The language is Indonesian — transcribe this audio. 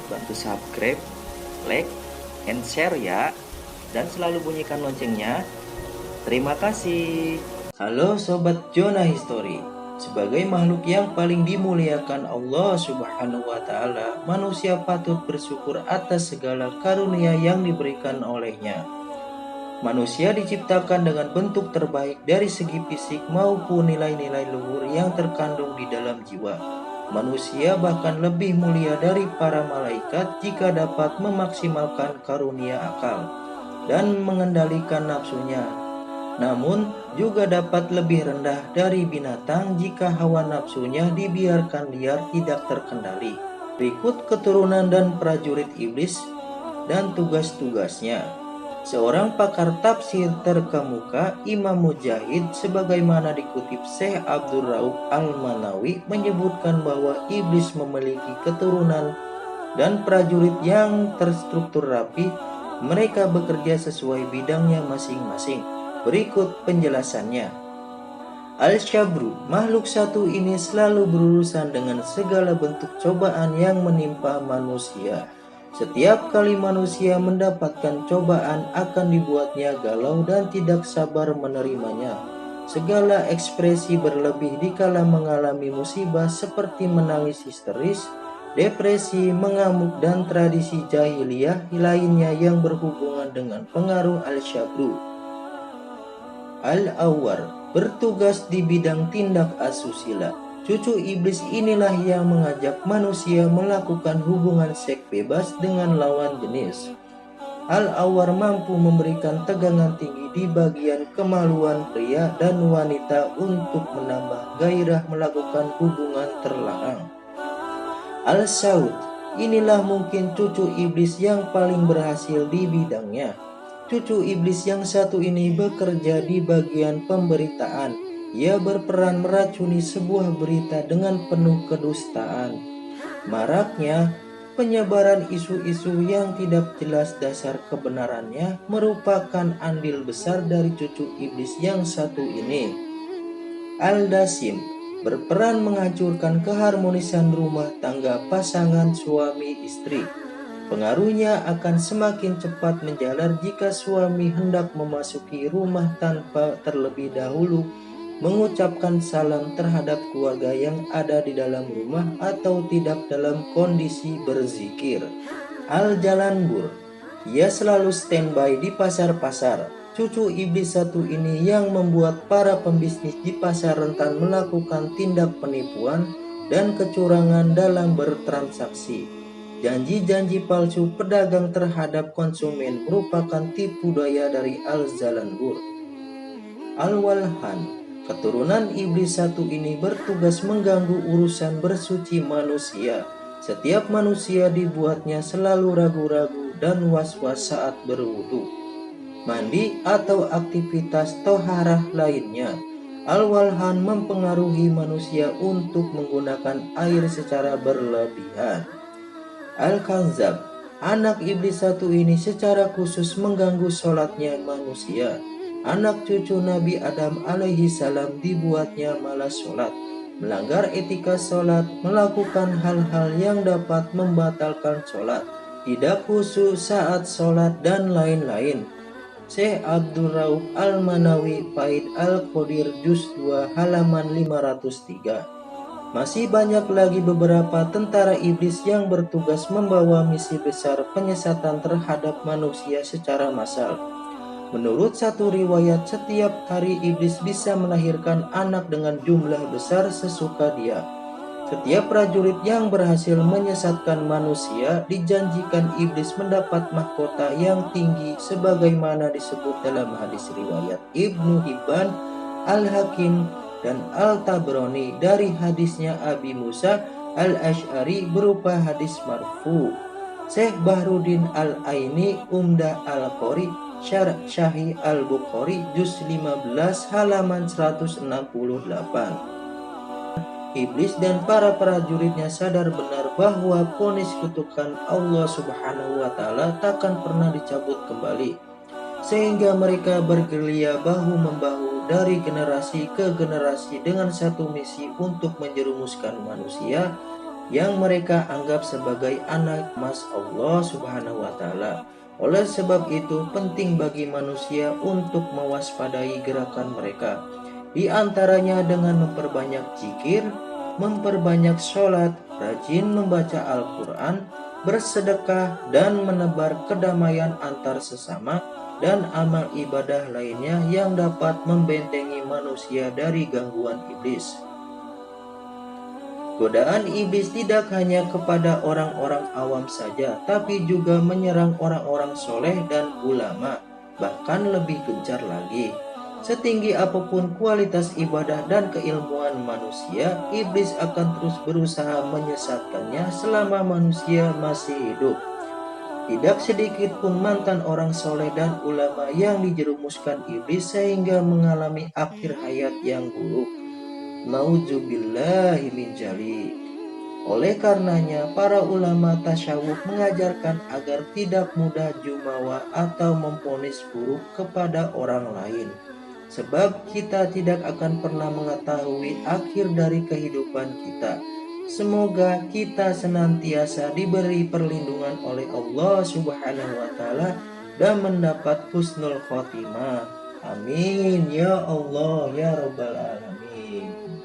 bantu subscribe, like, and share ya. Dan selalu bunyikan loncengnya. Terima kasih. Halo Sobat Jonah History. Sebagai makhluk yang paling dimuliakan Allah Subhanahu wa Ta'ala, manusia patut bersyukur atas segala karunia yang diberikan olehnya. Manusia diciptakan dengan bentuk terbaik dari segi fisik maupun nilai-nilai luhur yang terkandung di dalam jiwa. Manusia bahkan lebih mulia dari para malaikat jika dapat memaksimalkan karunia akal dan mengendalikan nafsunya. Namun, juga dapat lebih rendah dari binatang jika hawa nafsunya dibiarkan liar tidak terkendali. Berikut keturunan dan prajurit iblis dan tugas-tugasnya. Seorang pakar tafsir terkemuka, Imam Mujahid, sebagaimana dikutip Syekh Abdul Rauf Al-Manawi, menyebutkan bahwa iblis memiliki keturunan dan prajurit yang terstruktur rapi. Mereka bekerja sesuai bidangnya masing-masing. Berikut penjelasannya. Al-Syabru, makhluk satu ini selalu berurusan dengan segala bentuk cobaan yang menimpa manusia. Setiap kali manusia mendapatkan cobaan akan dibuatnya galau dan tidak sabar menerimanya. Segala ekspresi berlebih dikala mengalami musibah seperti menangis histeris, depresi, mengamuk, dan tradisi jahiliyah lainnya yang berhubungan dengan pengaruh Al-Syabru. Al-Awwar bertugas di bidang tindak asusila. Cucu iblis inilah yang mengajak manusia melakukan hubungan seks bebas dengan lawan jenis. Al-Awwar mampu memberikan tegangan tinggi di bagian kemaluan pria dan wanita untuk menambah gairah melakukan hubungan terlarang. Al-Saud, inilah mungkin cucu iblis yang paling berhasil di bidangnya. Cucu iblis yang satu ini bekerja di bagian pemberitaan. Ia berperan meracuni sebuah berita dengan penuh kedustaan. Maraknya penyebaran isu-isu yang tidak jelas dasar kebenarannya merupakan andil besar dari cucu iblis yang satu ini. Al-Dasim berperan menghancurkan keharmonisan rumah tangga pasangan suami istri. Pengaruhnya akan semakin cepat menjalar jika suami hendak memasuki rumah tanpa terlebih dahulu mengucapkan salam terhadap keluarga yang ada di dalam rumah atau tidak dalam kondisi berzikir. Al-Jalanbur, ia selalu standby di pasar-pasar. Cucu iblis satu ini yang membuat para pembisnis di pasar rentan melakukan tindak penipuan dan kecurangan dalam bertransaksi. Janji-janji palsu pedagang terhadap konsumen merupakan tipu daya dari Al-Jalanbur. Al-Walhan, keturunan iblis satu ini bertugas mengganggu urusan bersuci manusia. Setiap manusia dibuatnya selalu ragu-ragu dan was-was saat berwudu, mandi, atau aktivitas toharah lainnya. Al-Walhan mempengaruhi manusia untuk menggunakan air secara berlebihan. Al-Khanzab, anak iblis satu ini secara khusus mengganggu sholatnya manusia. Anak cucu Nabi Adam alaihi salam dibuatnya malas sholat, melanggar etika sholat, melakukan hal-hal yang dapat membatalkan sholat, tidak khusyuk saat sholat, dan lain-lain. Syekh Abdul Rauf Al-Manawi, Faid Al-Qadir, Juz 2, halaman 503. Masih banyak lagi beberapa tentara iblis yang bertugas membawa misi besar penyesatan terhadap manusia secara massal. Menurut satu riwayat, setiap hari iblis bisa melahirkan anak dengan jumlah besar sesuka dia. Setiap prajurit yang berhasil menyesatkan manusia dijanjikan iblis mendapat mahkota yang tinggi sebagaimana disebut dalam hadis riwayat Ibnu Hibban, Al-Hakim, dan Al-Tabrani dari hadisnya Abi Musa Al-Asy'ari berupa hadis marfu. Syekh Bahruddin Al-Aini, Umdah Al-Qori, Syarh Sahih Al-Bukhari, Juz 15, halaman 168. Iblis dan para prajuritnya sadar benar bahwa vonis kutukan Allah Subhanahu wa Ta'ala takkan pernah dicabut kembali, sehingga mereka bergerilya bahu-membahu dari generasi ke generasi dengan satu misi untuk menjerumuskan manusia yang mereka anggap sebagai anak emas Allah Subhanahu wa Ta'ala. Oleh sebab itu, penting bagi manusia untuk mewaspadai gerakan mereka, di antaranya dengan memperbanyak zikir, memperbanyak sholat, rajin membaca Al-Quran, bersedekah, dan menebar kedamaian antar sesama, dan amal ibadah lainnya yang dapat membentengi manusia dari gangguan iblis. Godaan iblis tidak hanya kepada orang-orang awam saja, tapi juga menyerang orang-orang soleh dan ulama, bahkan lebih gencar lagi. Setinggi apapun kualitas ibadah dan keilmuan manusia, iblis akan terus berusaha menyesatkannya selama manusia masih hidup. Tidak sedikit pun mantan orang soleh dan ulama yang dijerumuskan iblis sehingga mengalami akhir hayat yang buruk. Nauzubillahi min dzalik. Oleh karenanya, para ulama tasyawuf mengajarkan agar tidak mudah jumawa atau memvonis buruk kepada orang lain. Sebab kita tidak akan pernah mengetahui akhir dari kehidupan kita. Semoga kita senantiasa diberi perlindungan oleh Allah Subhanahu wa Ta'ala dan mendapat husnul khotimah. Amin ya Allah ya Rabbal Alamin.